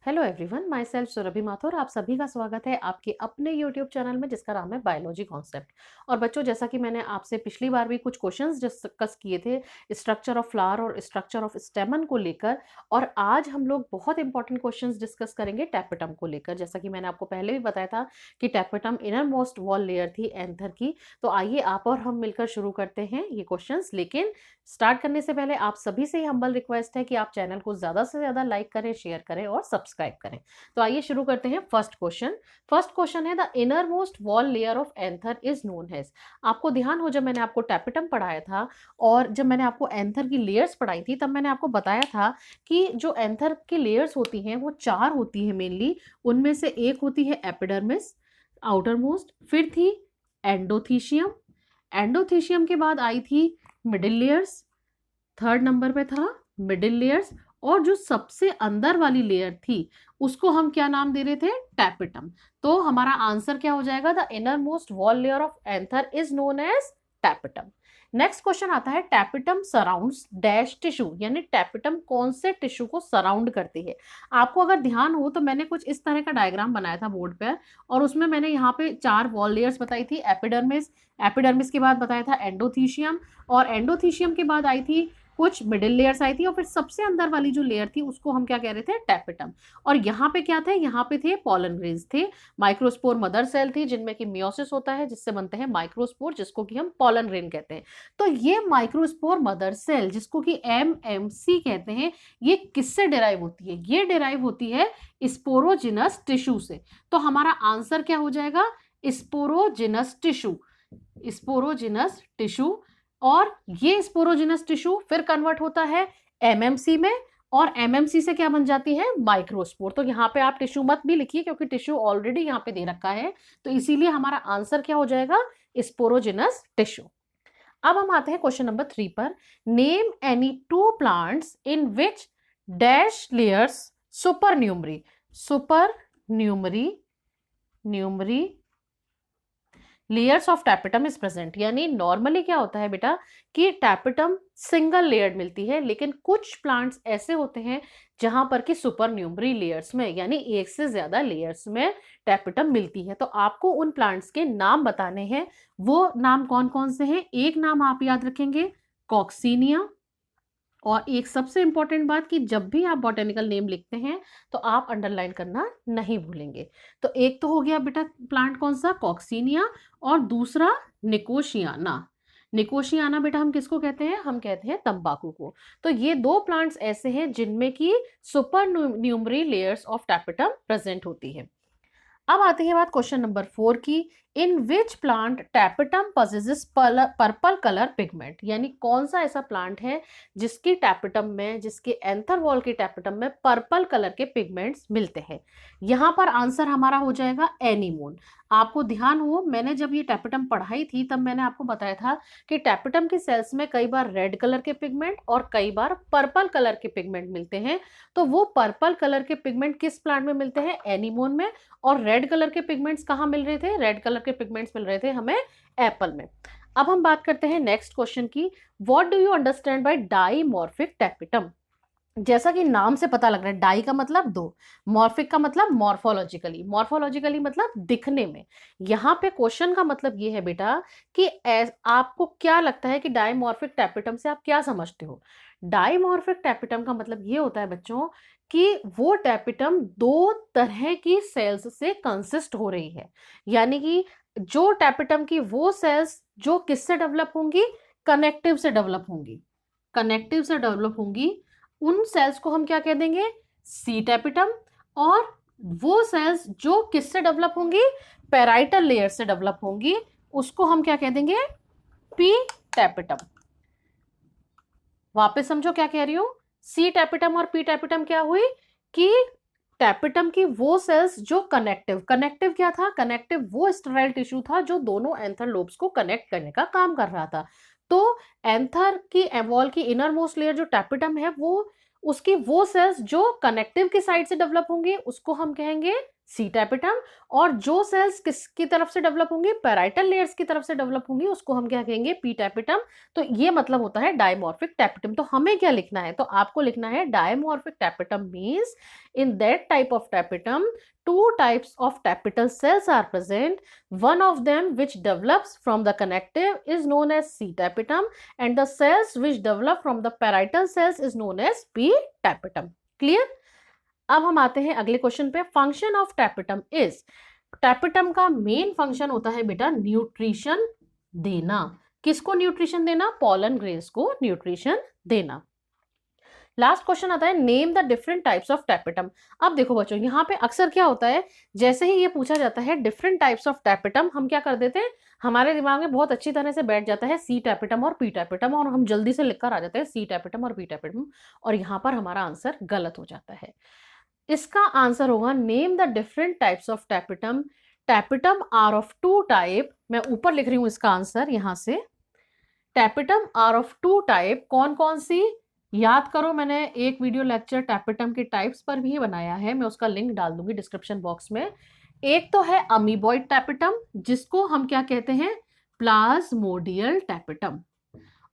Hello everyone, myself Surabhi Mathur. आप सभी का स्वागत है आपके अपने यूट्यूब चैनल में जिसका नाम है बायोलॉजी कॉन्सेप्ट। और बच्चों, जैसा कि मैंने आपसे पिछली बार भी कुछ क्वेश्चंस डिस्कस किए थे स्ट्रक्चर ऑफ फ्लावर और स्ट्रक्चर ऑफ स्टेमन को लेकर, और आज हम लोग बहुत इंपॉर्टेंट क्वेश्चंस डिस्कस करेंगे टैपेटम को लेकर। जैसा कि मैंने आपको पहले भी बताया था कि tapetum inner most wall layer थी एंथर की। तो आइए आप और हम मिलकर शुरू करते हैं ये क्वेश्चंस। लेकिन स्टार्ट करने से पहले आप सभी से ही हम्बल रिक्वेस्ट है कि आप चैनल को ज्यादा से ज्यादा लाइक करें, शेयर करें और सब्सक्राइब करें। तो आइए शुरू करते हैं फर्स्ट क्वेश्चन। फर्स्ट क्वेश्चन है the innermost wall layer of anther is known as. आपको ध्यान हो, जब मैंने आपको टैपेटम पढ़ाया था और जब मैंने आपको एंथर की लेयर्स पढ़ाई थी, तब मैंने आपको बताया था कि जो एंथर की लेयर्स होती हैं वो 4 होती है मेनली। उनमें से एक होती है एपिडर्मिस, आउटर मोस्ट, फिर थी एंडोथीशियम, एंडोथीशियम के बाद आई थी मिडिल लेयर्स, थर्ड नंबर पे था मिडिल लेयर्स, और जो सबसे अंदर वाली लेयर थी उसको हम क्या नाम दे रहे थे? टैपेटम। तो हमारा आंसर क्या हो जाएगा? The innermost wall layer of anther is known as tapetum. Next question आता है टैपेटम सराउंड्स डैश टिश्यू, यानी टैपेटम कौन से टिश्यू को सराउंड करती है। आपको अगर ध्यान हो तो मैंने कुछ इस तरह का डायग्राम बनाया था बोर्ड पर, और उसमें मैंने यहाँ पे 4 वॉल लेयर्स बताई थी। एपिडर्मिस, एपिडर्मिस के बाद बताया था एंडोथीशियम, और एंडोथीशियम के बाद आई थी कुछ मिडिल लेयर्स आई थी, और फिर सबसे अंदर वाली जो लेयर थी उसको हम क्या कह रहे थे? टैपेटम। और यहाँ पे क्या थे? यहाँ पे थे पॉलन ग्रेन्स थे, माइक्रोस्पोर मदर सेल थी जिनमें कि मियोसिस होता है जिससे बनते हैं माइक्रोस्पोर, जिसको कि हम पॉलन ग्रेन कहते हैं। तो ये माइक्रोस्पोर मदर सेल, जिसको कि एमएमसी कहते हैं, ये किससे डिराइव होती है? ये डिराइव होती है स्पोरोजिनस टिश्यू से। तो हमारा आंसर क्या हो जाएगा? Sporogenous tissue, sporogenous tissue. और ये स्पोरोजिनस टिश्यू फिर कन्वर्ट होता है एमएमसी में, और एमएमसी से क्या बन जाती है? माइक्रोस्पोर। तो यहाँ पे आप टिश्यू मत भी लिखिए क्योंकि टिश्यू ऑलरेडी यहाँ पे दे रखा है, तो इसीलिए हमारा आंसर क्या हो जाएगा? Sporogenous tissue. अब हम आते हैं क्वेश्चन नंबर 3 पर। Name any 2 plants in which dash layers supernumerary, supernumerary numerary layers of tapetum is present. यानी नॉर्मली क्या होता है बेटा कि टैपेटम सिंगल लेयर्ड मिलती है, लेकिन कुछ प्लांट्स ऐसे होते हैं जहां पर कि सुपर न्यूमरी लेयर्स में, यानी एक से ज्यादा लेयर्स में टैपेटम मिलती है। तो आपको उन प्लांट्स के नाम बताने हैं। वो नाम कौन कौन से हैं? एक नाम आप याद रखेंगे, कॉक्सीनिया। और एक सबसे इंपॉर्टेंट बात कि जब भी आप बॉटेनिकल नेम लिखते हैं तो आप अंडरलाइन करना नहीं भूलेंगे। तो एक तो हो गया बेटा प्लांट कौन सा? कॉक्सीनिया। और दूसरा निकोशियाना। निकोशियाना बेटा हम किसको कहते हैं? हम कहते हैं तंबाकू को। तो ये 2 प्लांट्स ऐसे हैं जिनमें की supernumerary layers of tapetum present होती है। अब आती है बात क्वेश्चन नंबर 4 की। In which plant tapetum possesses purple colour pigment, यानी कौन सा ऐसा प्लांट है जिसकी टैपेटम में, जिसके एंथर वॉल की टैपेटम में पर्पल कलर के पिगमेंट्स मिलते हैं। यहां पर आंसर हमारा हो जाएगा एनीमोन। आपको ध्यान हो, मैंने जब ये टैपेटम पढ़ाई थी तब मैंने आपको बताया था कि टैपेटम की सेल्स में कई बार रेड कलर के पिगमेंट और कई बार पर्पल कलर के पिगमेंट मिलते हैं। तो वो पर्पल कलर के पिगमेंट किस प्लांट में मिलते हैं? एनीमोन में। और रेड कलर के पिगमेंट्स कहाँ मिल रहे थे? रेड कलर के पिगमेंट्स मिल रहे थे हमें एप्पल में। अब हम बात करते हैं नेक्स्ट क्वेश्चन की। What do you understand by dimorphic tapetum? जैसा कि नाम से पता लग रहा है, डाई का मतलब 2, मॉर्फिक का मतलब मॉर्फोलॉजिकली, मॉर्फोलॉजिकली मतलब दिखने में। यहाँ पे क्वेश्चन का मतलब ये है बेटा कि आपको क्या लगता है कि डाइमॉर्फिक टैपेटम से आप क्या समझते हो? डाइमॉर्फिक टैपेटम का मतलब ये होता है बच्चों कि वो टैपेटम 2 तरह की सेल्स से कंसिस्ट हो रही है। यानी कि जो टैपेटम की वो सेल्स जो किससे डेवलप होंगी? कनेक्टिव से डेवलप होंगी, कनेक्टिव से डेवलप होंगी। उन सेल्स को हम क्या कह देंगे? सी टैपेटम। और वो सेल्स जो किससे डेवलप होंगी? पैराइटल लेयर से डेवलप होंगी, उसको हम क्या कह देंगे? P tapetum. वापस समझो क्या कह रही हूं। सी टैपेटम और पी टैपेटम क्या हुई कि टैपेटम की वो सेल्स जो कनेक्टिव, कनेक्टिव क्या था? कनेक्टिव वो स्टेराइल टिश्यू था जो दोनों एंथर लोब्स को कनेक्ट करने का काम कर रहा था। तो एंथर की वॉल की इनर मोस्ट लेयर जो टैपेटम है, वो उसकी वो सेल्स जो कनेक्टिव की साइड से डेवलप होंगे उसको हम कहेंगे सी टैपिटम, और जो सेल्स किसकी तरफ से डेवलप होंगी, पैराइटल लेयर्स की तरफ से डेवलप होंगी, उसको हम क्या कहेंगे, पी टैपिटम। तो ये मतलब होता है डायमॉर्फिक टैपिटम। तो हमें क्या लिखना है, तो आपको लिखना है dimorphic tapetum means in that type of tapetum two types of tapetal cells are present. One of them which develops from the connective is known as C tapetum, and the cells which develop from the parietal cells is known as P tapetum. Clear? अब हम आते हैं अगले question पे। Function of tapetum is, tapetum का main function होता है बेटा न्यूट्रिशन देना। किसको न्यूट्रिशन देना, पॉलन ग्रेन्स को न्यूट्रिशन देना। लास्ट क्वेश्चन आता है name the different types of tapetum. अब देखो बच्चों, यहाँ पे अक्सर क्या होता है, जैसे ही ये पूछा जाता है डिफरेंट टाइप्स ऑफ टैपिटम, हम क्या कर देते हैं, हमारे दिमाग में बहुत अच्छी तरह से बैठ जाता है सी टैपिटम और पी टैपिटम, और हम जल्दी से लिखकर आ जाते हैं सी टैपिटम और पी टैपिटम, और यहाँ पर हमारा आंसर गलत हो जाता है। इसका आंसर होगा name the different types of tapetum. Tapetum are of two type, मैं ऊपर लिख रही हूं इसका आंसर यहां से। Tapetum are of two type, कौन कौन सी, याद करो, मैंने एक वीडियो लेक्चर टैपिटम के टाइप्स पर भी बनाया है, मैं उसका लिंक डाल दूंगी डिस्क्रिप्शन बॉक्स में। एक तो है अमीबॉइड टैपिटम, जिसको हम क्या कहते हैं, प्लाज्मोडियल टैपिटम,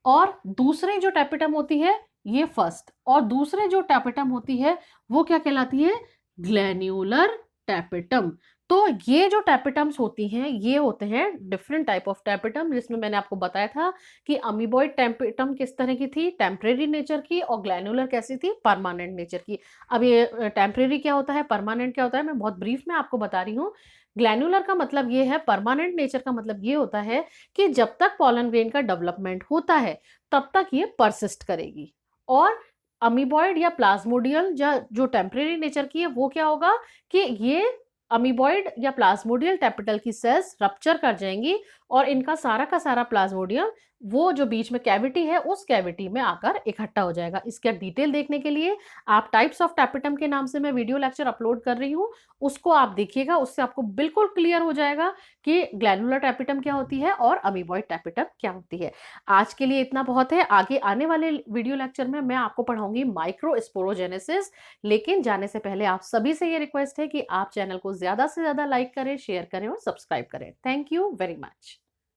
और दूसरे जो टैपिटम होती है ये फर्स्ट, और दूसरे जो टैपिटम होती है वो क्या कहलाती है, ग्लैन्युलर टैपिटम। तो ये जो टैपिटम्स होती हैं ये होते हैं डिफरेंट टाइप ऑफ टैपिटम, जिसमें मैंने आपको बताया था कि अमीबॉइड टैपिटम किस तरह की थी, टेम्परेरी नेचर की, और ग्लैन्युलर कैसी थी, परमानेंट नेचर की। अब ये टेम्परेरी क्या होता है, परमानेंट क्या होता है, मैं बहुत ब्रीफ में आपको बता रही हूँ। ग्लैन्युलर का मतलब ये है, परमानेंट नेचर का मतलब ये होता है कि जब तक पॉलन ग्रेन का डेवलपमेंट होता है तब तक ये परसिस्ट करेगी। और अमीबॉइड या प्लाज्मोडियल या जो टेम्परेरी नेचर की है वो क्या होगा कि ये अमीबॉइड या प्लाज्मोडियल टैपिटल की सेल्स रप्चर कर जाएंगी, और इनका सारा का सारा प्लाज्मोडियम वो जो बीच में कैविटी है उस कैविटी में आकर इकट्ठा हो जाएगा। इसका डिटेल देखने के लिए आप टाइप्स ऑफ टैपिटम के नाम से मैं वीडियो लेक्चर अपलोड कर रही हूँ, उसको आप देखिएगा, उससे आपको बिल्कुल क्लियर हो जाएगा कि ग्लैनुलर टैपिटम क्या होती है और अमीबॉइड टैपिटम क्या होती है। आज के लिए इतना बहुत है, आगे आने वाले वीडियो लेक्चर में मैं आपको पढ़ाऊंगी माइक्रोस्पोरोजेनेसिस। लेकिन जाने से पहले आप सभी से ये रिक्वेस्ट है कि आप चैनल को ज्यादा से ज्यादा लाइक करें, शेयर करें और सब्सक्राइब करें। Thank you very much.